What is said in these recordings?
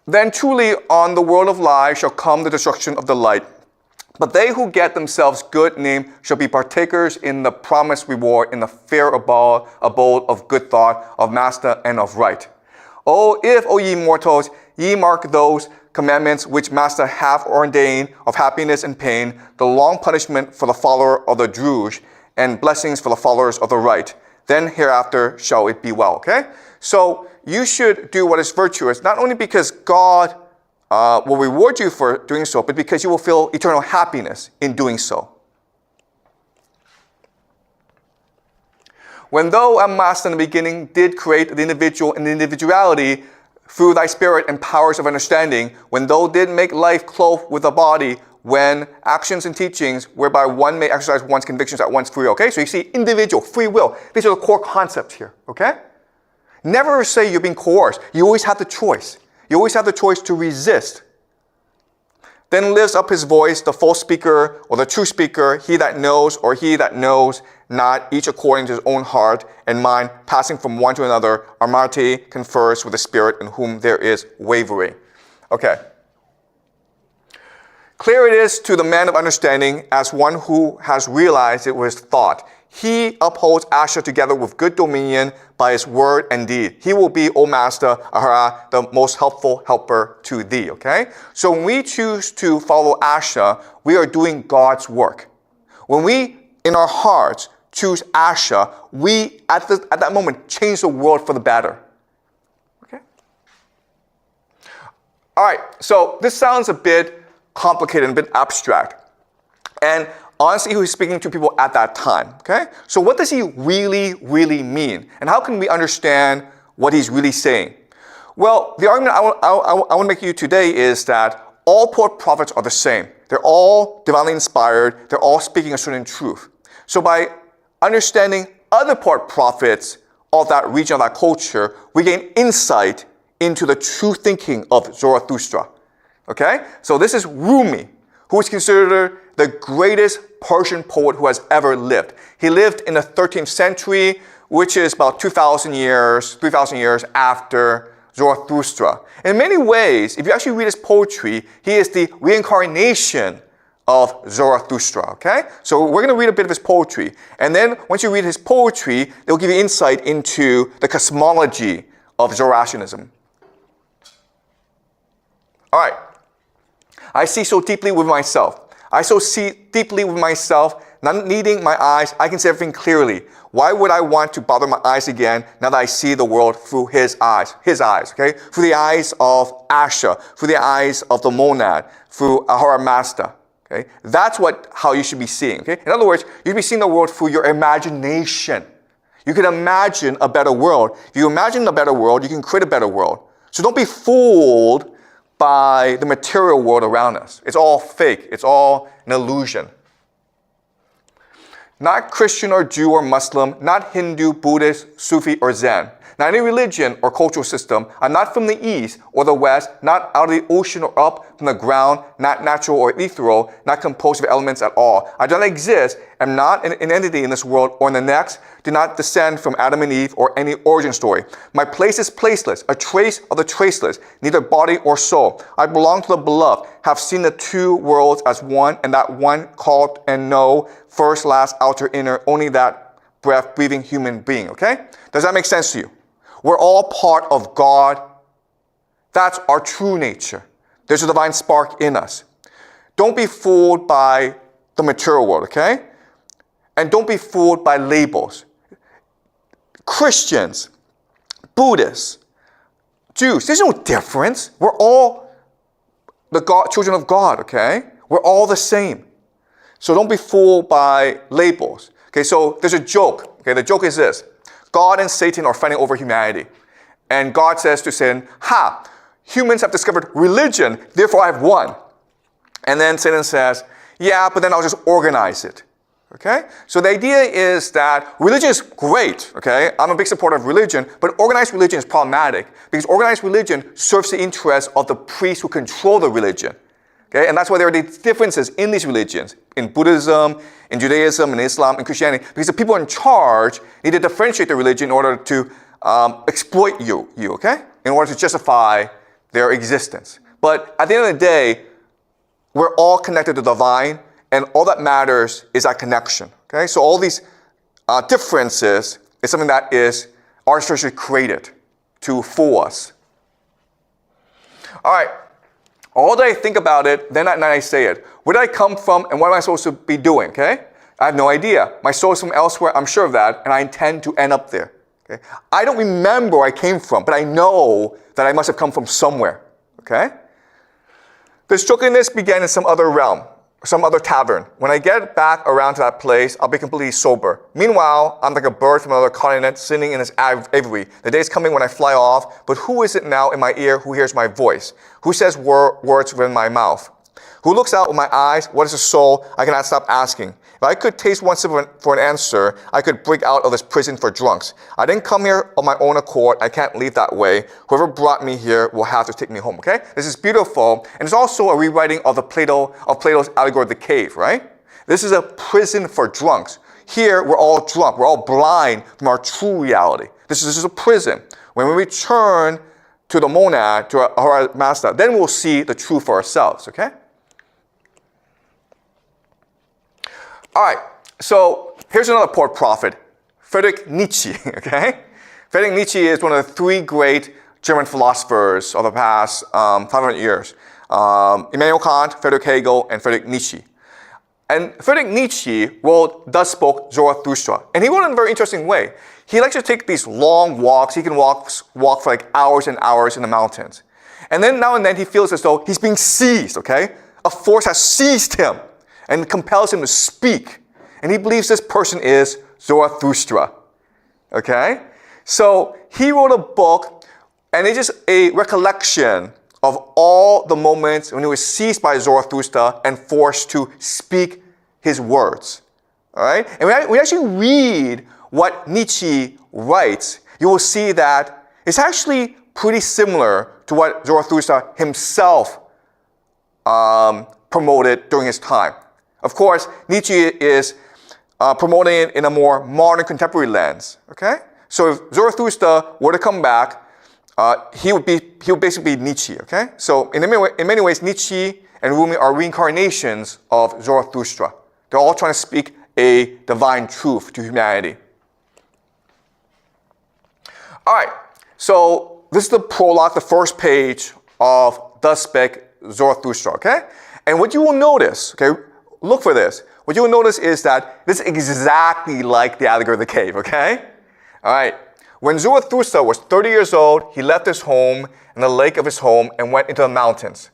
Then truly on the world of lies shall come the destruction of the light. But they who get themselves good name shall be partakers in the promised reward in the fair abode of good thought, of master, and of right. Oh, if, O ye mortals, ye mark those commandments which master hath ordained of happiness and pain, the long punishment for the follower of the Druge, and blessings for the followers of the right, then hereafter shall it be well, okay? So you should do what is virtuous, not only because God will reward you for doing so, but because you will feel eternal happiness in doing so. When thou, O Master, in the beginning did create the individual and the individuality through thy spirit and powers of understanding, when thou did make life clothed with a body, when actions and teachings whereby one may exercise one's convictions at one's free will. Okay, so you see individual, free will. These are the core concepts here, okay? Never say you're being coerced. You always have the choice. You always have the choice to resist. Then lifts up his voice, the false speaker or the true speaker, he that knows or he that knows not, each according to his own heart and mind, passing from one to another, Armati confers with the spirit in whom there is wavering. Okay. Clear it is to the man of understanding as one who has realized it with thought. He upholds Asha together with good dominion by his word and deed. He will be, O Master, Ahara, the most helpful helper to thee, okay? So when we choose to follow Asha, we are doing God's work. When we, in our hearts, choose Asha, we, at that moment, change the world for the better. Okay? All right, so this sounds a bit complicated and a bit abstract. And honestly, he was speaking to people at that time, okay? So what does he really, really mean? And how can we understand what he's really saying? Well, the argument I want to make to you today is that all prophets are the same. They're all divinely inspired. They're all speaking a certain truth. So by understanding other prophets of that region, of that culture, we gain insight into the true thinking of Zarathustra. Okay? So this is Rumi, who is considered the greatest Persian poet who has ever lived. He lived in the 13th century, which is about 3,000 years after Zarathustra. In many ways, if you actually read his poetry, he is the reincarnation of Zarathustra, okay? So we're going to read a bit of his poetry. And then once you read his poetry, it will give you insight into the cosmology of Zoroastrianism. All right. I see so deeply with myself. I so see deeply with myself, not needing my eyes, I can see everything clearly. Why would I want to bother my eyes again now that I see the world through his eyes, okay? Through the eyes of Asha, through the eyes of the monad, through Ahura Mazda, okay? That's how you should be seeing, okay? In other words, you should be seeing the world through your imagination. You can imagine a better world. If you imagine a better world, you can create a better world. So don't be fooled by the material world around us. It's all fake. It's all an illusion. Not Christian or Jew or Muslim, not Hindu, Buddhist, Sufi or Zen. Not any religion or cultural system. I'm not from the East or the West, not out of the ocean or up from the ground, not natural or ethereal, not composed of elements at all. I do not exist, am not an entity in this world or in the next, do not descend from Adam and Eve or any origin story. My place is placeless, a trace of the traceless, neither body or soul. I belong to the beloved, have seen the two worlds as one, and that one called and know, first, last, outer, inner, only that breath, breathing human being, okay? Does that make sense to you? We're all part of God. That's our true nature. There's a divine spark in us. Don't be fooled by the material world, okay? And don't be fooled by labels. Christians, Buddhists, Jews, there's no difference. We're all children of God, okay? We're all the same. So don't be fooled by labels. Okay, so there's a joke. Okay, the joke is this. God and Satan are fighting over humanity. And God says to Satan, humans have discovered religion, therefore I have won. And then Satan says, yeah, but then I'll just organize it. Okay? So the idea is that religion is great, okay? I'm a big supporter of religion, but organized religion is problematic because organized religion serves the interests of the priests who control the religion. Okay? And that's why there are these differences in these religions, in Buddhism, in Judaism, in Islam, in Christianity, because the people in charge need to differentiate the religion in order to exploit you, okay? In order to justify their existence. But at the end of the day, we're all connected to the divine, and all that matters is that connection. Okay, so all these differences is something that is artificially created to fool us. All right, all day I think about it, then at night I say it. Where did I come from, and what am I supposed to be doing? Okay, I have no idea. My soul is from elsewhere, I'm sure of that, and I intend to end up there. Okay, I don't remember where I came from, but I know that I must have come from somewhere. Okay, this drunkenness began in some other realm, some other tavern. When I get back around to that place, I'll be completely sober. Meanwhile, I'm like a bird from another continent sitting in its aviary. The day's coming when I fly off, but who is it now in my ear who hears my voice? Who says words within my mouth? Who looks out with my eyes? What is a soul? I cannot stop asking. If I could taste one sip for an answer, I could break out of this prison for drunks. I didn't come here of my own accord. I can't leave that way. Whoever brought me here will have to take me home, okay? This is beautiful, and it's also a rewriting of Plato's allegory of the cave, right? This is a prison for drunks. Here, we're all drunk. We're all blind from our true reality. This is a prison. When we return to the monad, to our master, then we'll see the truth for ourselves, okay? All right, so here's another poor prophet, Friedrich Nietzsche, okay? Friedrich Nietzsche is one of the three great German philosophers of the past 500 years. Immanuel Kant, Friedrich Hegel, and Friedrich Nietzsche. And Friedrich Nietzsche thus spoke Zarathustra. And he wrote in a very interesting way. He likes to take these long walks. He can walk for like hours and hours in the mountains. And then now and then he feels as though he's being seized, okay? A force has seized him and compels him to speak. And he believes this person is Zarathustra, okay? So he wrote a book, and it's just a recollection of all the moments when he was seized by Zarathustra and forced to speak his words, all right? And when we actually read what Nietzsche writes, you will see that it's actually pretty similar to what Zarathustra himself promoted during his time. Of course, Nietzsche is promoting it in a more modern contemporary lens. Okay, so if Zarathustra were to come back, he would basically be Nietzsche. Okay, so in many ways, Nietzsche and Rumi are reincarnations of Zarathustra. They're all trying to speak a divine truth to humanity. All right, so this is the prologue, the first page of Thus Spake Zarathustra. Okay, and what you will notice, okay. Look for this. What you will notice is that this is exactly like the allegory of the cave, okay? All right. When Zarathustra was 30 years old, he left his home and the lake of his home and went into the mountains.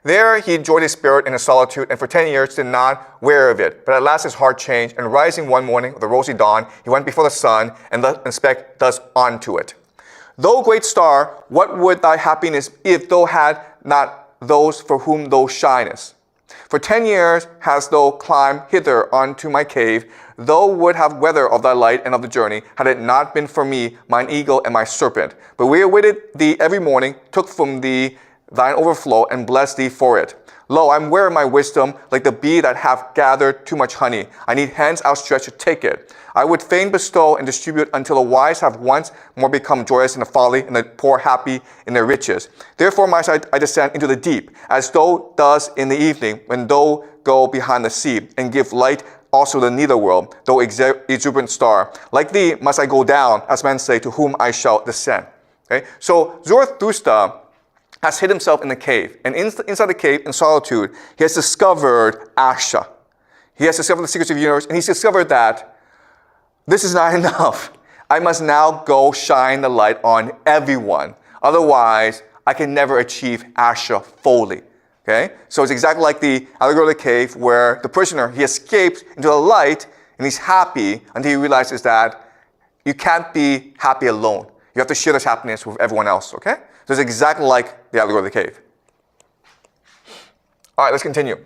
There he enjoyed his spirit in his solitude, and for 10 years did not wear of it. But at last his heart changed, and rising one morning with a rosy dawn, he went before the sun and spake thus unto it. Thou great star, what would thy happiness be if thou had not those for whom thou shinest? For 10 years hast thou climbed hither unto my cave. Thou would have weather of thy light and of the journey, had it not been for me, mine eagle and my serpent. But we awaited thee every morning, took from thee thine overflow, and blessed thee for it. Lo, I am weary of my wisdom, like the bee that hath gathered too much honey. I need hands outstretched to take it. I would fain bestow and distribute until the wise have once more become joyous in the folly, and the poor happy in their riches. Therefore must I descend into the deep, as thou dost in the evening, when thou go behind the sea, and give light also the netherworld, thou exuberant star. Like thee must I go down, as men say, to whom I shall descend. Okay? So Zarathustra has hid himself in the cave, and inside the cave, in solitude, he has discovered Asha. He has discovered the secrets of the universe, and he's discovered that this is not enough. I must now go shine the light on everyone. Otherwise, I can never achieve Asha fully. Okay? So it's exactly like the allegory of the cave, where the prisoner, he escapes into the light, and he's happy until he realizes that you can't be happy alone. You have to share this happiness with everyone else. Okay? So it's exactly like the allegory of the cave. All right, let's continue.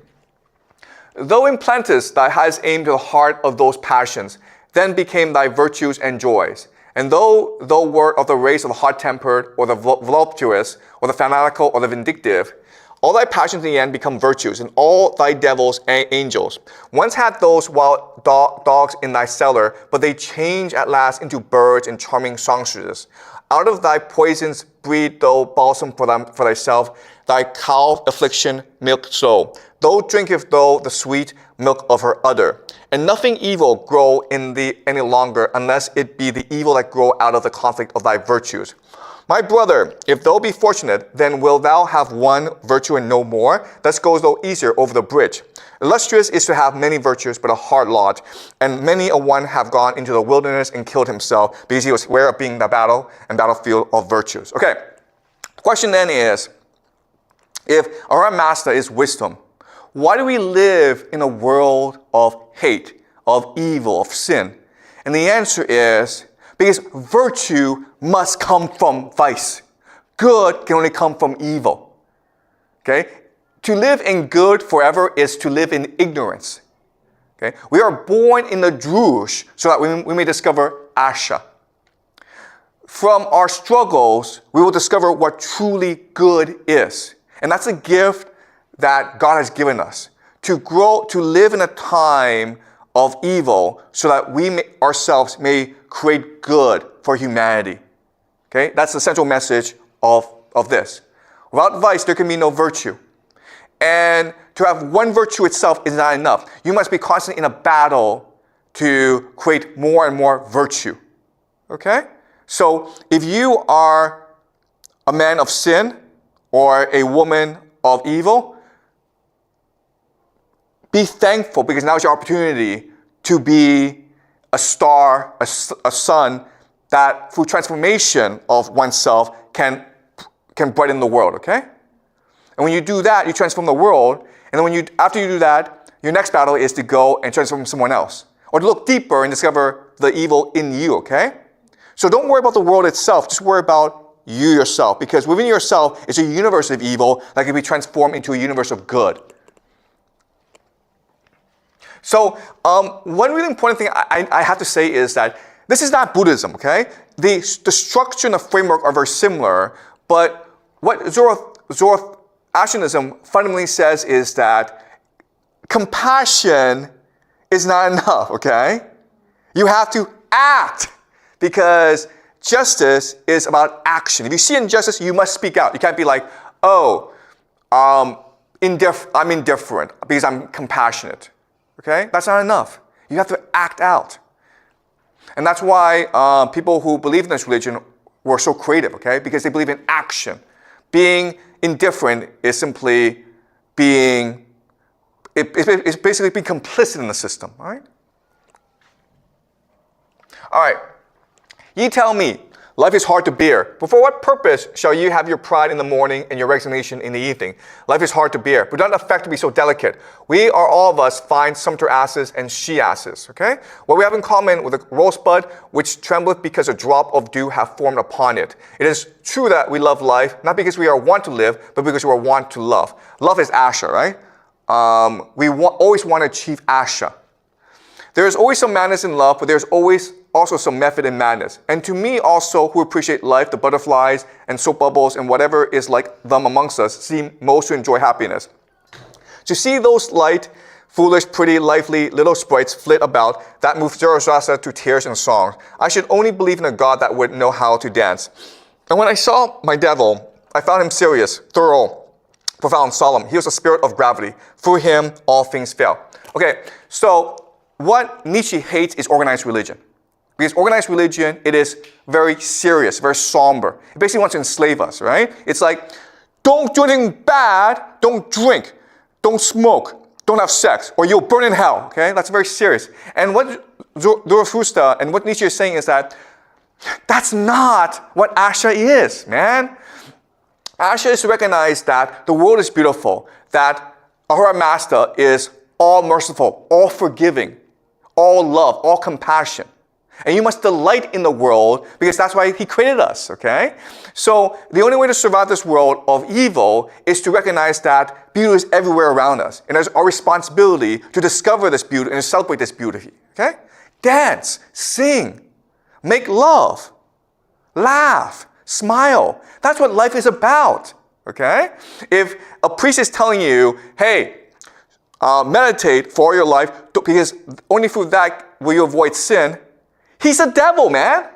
Though implantest thy highest aim to the heart of those passions, then became thy virtues and joys. And though thou wert of the race of the hot-tempered, or the voluptuous, or the fanatical, or the vindictive, all thy passions in the end become virtues, and all thy devils angels. Once had those wild dogs in thy cellar, but they change at last into birds and charming songstresses. Out of thy poisons breed thou balsam for thyself, thy cow affliction milk so. Thou drinketh thou the sweet milk of her udder. And nothing evil grow in thee any longer, unless it be the evil that grow out of the conflict of thy virtues. My brother, if thou be fortunate, then wilt thou have one virtue and no more. Thus goes thou easier over the bridge. Illustrious is to have many virtues, but a hard lot. And many a one have gone into the wilderness and killed himself, because he was aware of being the battle and battlefield of virtues. Okay, the question then is, if our master is wisdom, why do we live in a world of hate, of evil, of sin? And the answer is, because virtue must come from vice. Good can only come from evil. Okay? To live in good forever is to live in ignorance. Okay? We are born in the drush so that we may discover Asha. From our struggles, we will discover what truly good is. And that's a gift that God has given us. To grow, to live in a time of evil so that we ourselves may create good for humanity. Okay? That's the central message of this. Without vice, there can be no virtue. And to have one virtue itself is not enough. You must be constantly in a battle to create more and more virtue. Okay? So if you are a man of sin or a woman of evil, be thankful, because now is your opportunity to be a star, a sun that through transformation of oneself can brighten the world, okay? And when you do that, you transform the world. And then after you do that, your next battle is to go and transform someone else, or to look deeper and discover the evil in you, okay? So don't worry about the world itself. Just worry about you yourself, because within yourself is a universe of evil that can be transformed into a universe of good. So one really important thing I have to say is that this is not Buddhism, okay? The structure and the framework are very similar, but what Zoroastrianism fundamentally says is that compassion is not enough, okay? You have to act, because justice is about action. If you see injustice, you must speak out. You can't be like, oh, I'm indifferent because I'm compassionate. Okay? That's not enough. You have to act out. And that's why people who believe in this religion were so creative, okay? Because they believe in action. Being indifferent is simply it's basically being complicit in the system, all right? All right. Ye tell me, life is hard to bear. But for what purpose shall you have your pride in the morning and your resignation in the evening? Life is hard to bear, but don't affect to be so delicate. We are all of us fine sumpter asses and she asses, okay? What we have in common with a rosebud, which trembleth because a drop of dew hath formed upon it. It is true that we love life, not because we are wont to live, but because we are wont to love. Love is Asha, right? We always want to achieve Asha. There is always some madness in love, but there's always also some method in madness. And to me also, who appreciate life, the butterflies and soap bubbles and whatever is like them amongst us, seem most to enjoy happiness. To see those light, foolish, pretty, lively little sprites flit about, that moves Zarathustra to tears and songs. I should only believe in a God that would know how to dance. And when I saw my devil, I found him serious, thorough, profound, solemn. He was a spirit of gravity. Through him, all things fail. Okay, so what Nietzsche hates is organized religion. Because organized religion, it is very serious, very somber. It basically wants to enslave us, right? It's like, don't do anything bad, don't drink, don't smoke, don't have sex, or you'll burn in hell, okay? That's very serious. And what Zarathustra and what Nietzsche is saying is that that's not what Asha is, man. Asha is to recognize that the world is beautiful, that our master is all merciful, all forgiving, all love, all compassion. And you must delight in the world because that's why he created us, okay? So the only way to survive this world of evil is to recognize that beauty is everywhere around us. And it's our responsibility to discover this beauty and to celebrate this beauty, okay? Dance, sing, make love, laugh, smile. That's what life is about, okay? If a priest is telling you, hey, meditate for your life because only through that will you avoid sin, he's a devil, man.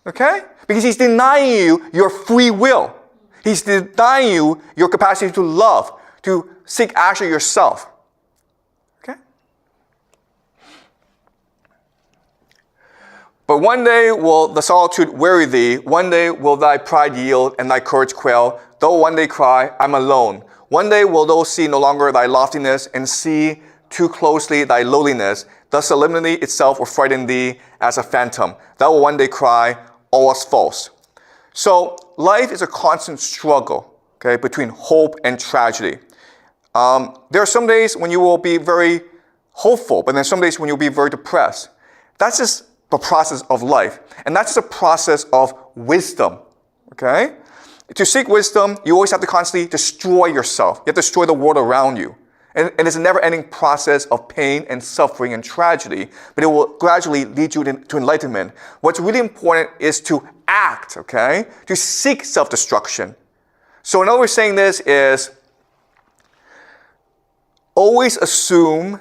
Okay? Because he's denying you your free will. He's denying you your capacity to love, to seek Asha yourself. Okay? But one day will the solitude weary thee, one day will thy pride yield and thy courage quail, though one day cry, I'm alone. One day will thou see no longer thy loftiness and see too closely thy lowliness. Thus solemnity itself will frighten thee as a phantom. Thou will one day cry, all was false. So life is a constant struggle, okay, between hope and tragedy. There are some days when you will be very hopeful, but then some days when you'll be very depressed. That's just the process of life. And that's just a process of wisdom, okay? To seek wisdom, you always have to constantly destroy yourself. You have to destroy the world around you. And it's a never-ending process of pain and suffering and tragedy, but it will gradually lead you to enlightenment. What's really important is to act, okay? To seek self-destruction. So another way of saying this is always assume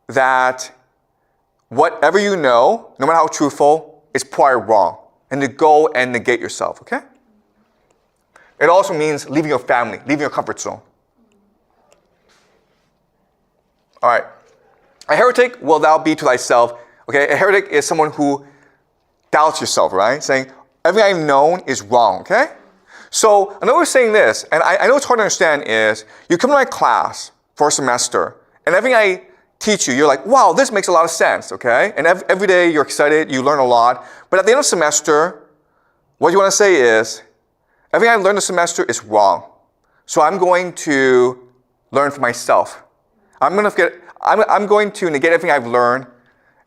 that whatever you know, no matter how truthful, is probably wrong. And to go and negate yourself, okay? It also means leaving your family, leaving your comfort zone. All right. A heretic will thou be to thyself. Okay, a heretic is someone who doubts yourself, right? Saying, everything I've known is wrong, okay? So another way of saying this, and I know it's hard to understand, is you come to my class for a semester, and everything I teach you, you're like, wow, this makes a lot of sense, okay? And every day you're excited, you learn a lot. But at the end of the semester, what you want to say is, everything I learned this semester is wrong. So I'm going to learn for myself. I'm going to negate everything I've learned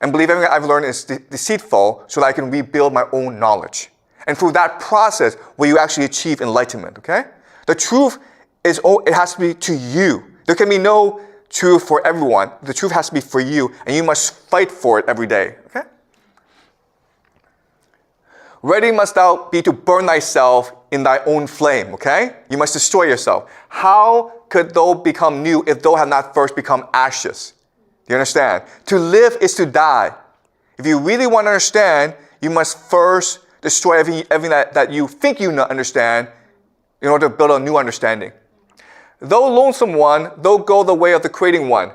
and believe everything I've learned is deceitful so that I can rebuild my own knowledge. And through that process, will you actually achieve enlightenment, okay? The truth is, it has to be to you. There can be no truth for everyone. The truth has to be for you, and you must fight for it every day, okay? Ready must thou be to burn thyself in thy own flame, okay? You must destroy yourself. How could thou become new if thou have not first become ashes? Do you understand? To live is to die. If you really want to understand, you must first destroy everything that you think you understand in order to build a new understanding. Though lonesome one, though go the way of the creating one,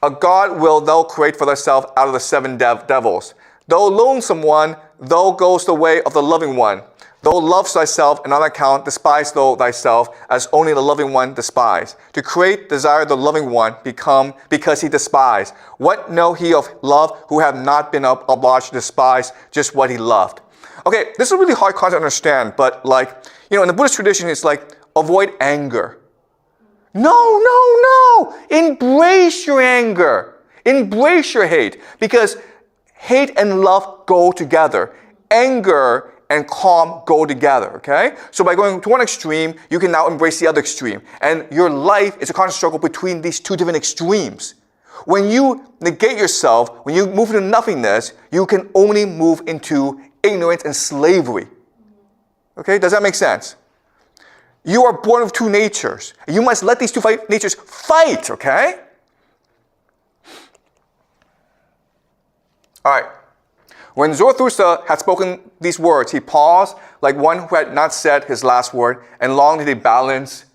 a God will thou create for thyself out of the seven devils. Though lonesome one, thou goes the way of the loving one. Thou loves thyself, and on account despise thou thyself, as only the loving one despise. To create desire the loving one because he despise. What know he of love who have not been obliged to despise just what he loved? Okay, this is a really hard concept to understand, but in the Buddhist tradition, it's like, avoid anger. No. Embrace your anger. Embrace your hate. Because hate and love go together. Anger and calm go together, okay? So by going to one extreme, you can now embrace the other extreme. And your life is a constant struggle between these two different extremes. When you negate yourself, when you move into nothingness, you can only move into ignorance and slavery. Okay, does that make sense? You are born with two natures. You must let these two natures fight, okay? All right. When Zarathustra had spoken these words, he paused like one who had not said his last word, and long did he balance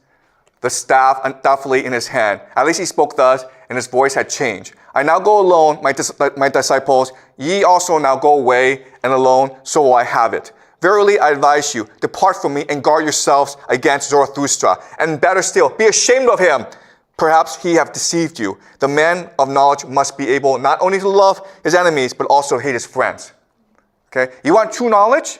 the staff doubtfully in his hand. At least he spoke thus, and his voice had changed. I now go alone, my disciples. Ye also now go away, and alone, so will I have it. Verily I advise you, depart from me and guard yourselves against Zarathustra. And better still, be ashamed of him. Perhaps he have deceived you. The man of knowledge must be able not only to love his enemies, but also hate his friends. Okay? You want true knowledge?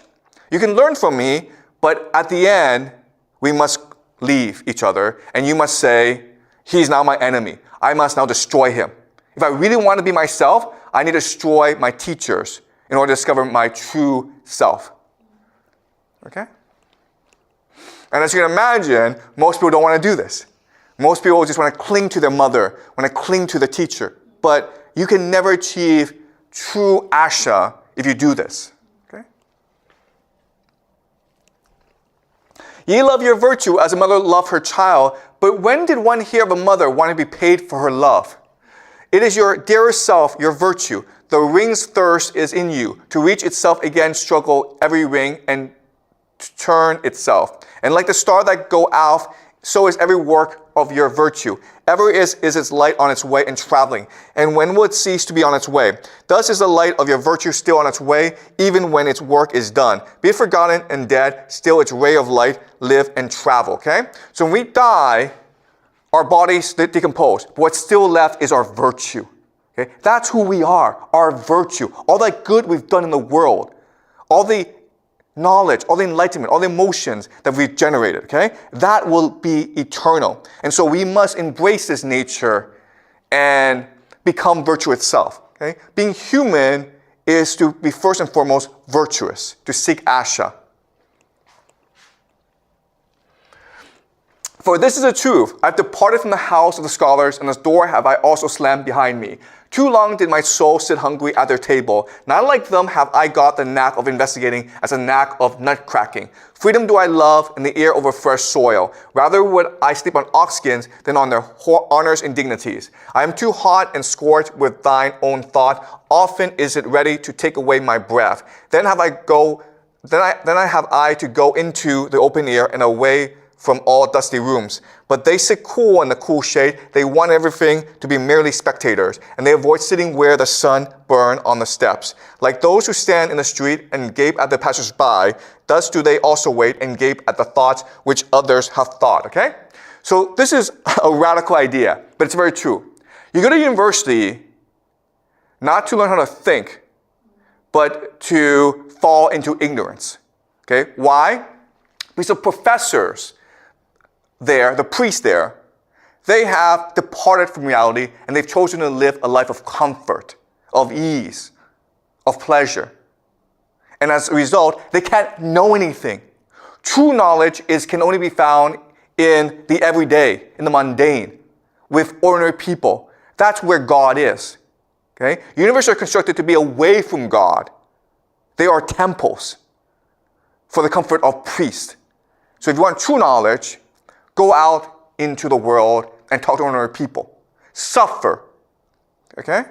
You can learn from me, but at the end, we must leave each other. And you must say, he's now my enemy. I must now destroy him. If I really want to be myself, I need to destroy my teachers in order to discover my true self. Okay? And as you can imagine, most people don't want to do this. Most people just want to cling to their mother, want to cling to the teacher. But you can never achieve true Asha if you do this. Okay? Ye love your virtue as a mother loved her child, but when did one hear of a mother wanting to be paid for her love? It is your dearest self, your virtue. The ring's thirst is in you. To reach itself again, struggle every ring and to turn itself. And like the star that go out, so is every work of your virtue. Ever is its light on its way and traveling. And when will it cease to be on its way? Thus is the light of your virtue still on its way, even when its work is done. Be it forgotten and dead, still its ray of light live and travel, okay? So when we die, our bodies decompose. But what's still left is our virtue. Okay? That's who we are, our virtue. All that good we've done in the world. All the knowledge, all the enlightenment, all the emotions that we've generated, okay? That will be eternal. And so we must embrace this nature and become virtue itself, okay? Being human is to be first and foremost virtuous, to seek Asha. For this is the truth. I've departed from the house of the scholars, and the door have I also slammed behind me. Too long did my soul sit hungry at their table. Not like them have I got the knack of investigating as a knack of nut cracking. Freedom do I love and the air over fresh soil. Rather would I sleep on ox skins than on their honors and dignities. I am too hot and scorched with thine own thought. Often is it ready to take away my breath. Then have I to go into the open air and away from all dusty rooms. But they sit cool in the cool shade. They want everything to be merely spectators, and they avoid sitting where the sun burns on the steps. Like those who stand in the street and gape at the passers-by, thus do they also wait and gape at the thoughts which others have thought, okay? So this is a radical idea, but it's very true. You go to university not to learn how to think, but to fall into ignorance, okay? Why? Because the professors there, the priests there, they have departed from reality and they've chosen to live a life of comfort, of ease, of pleasure. And as a result, they can't know anything. True knowledge can only be found in the everyday, in the mundane, with ordinary people. That's where God is. Okay? Universes are constructed to be away from God. They are temples for the comfort of priests. So if you want true knowledge, go out into the world and talk to ordinary people. Suffer. Okay?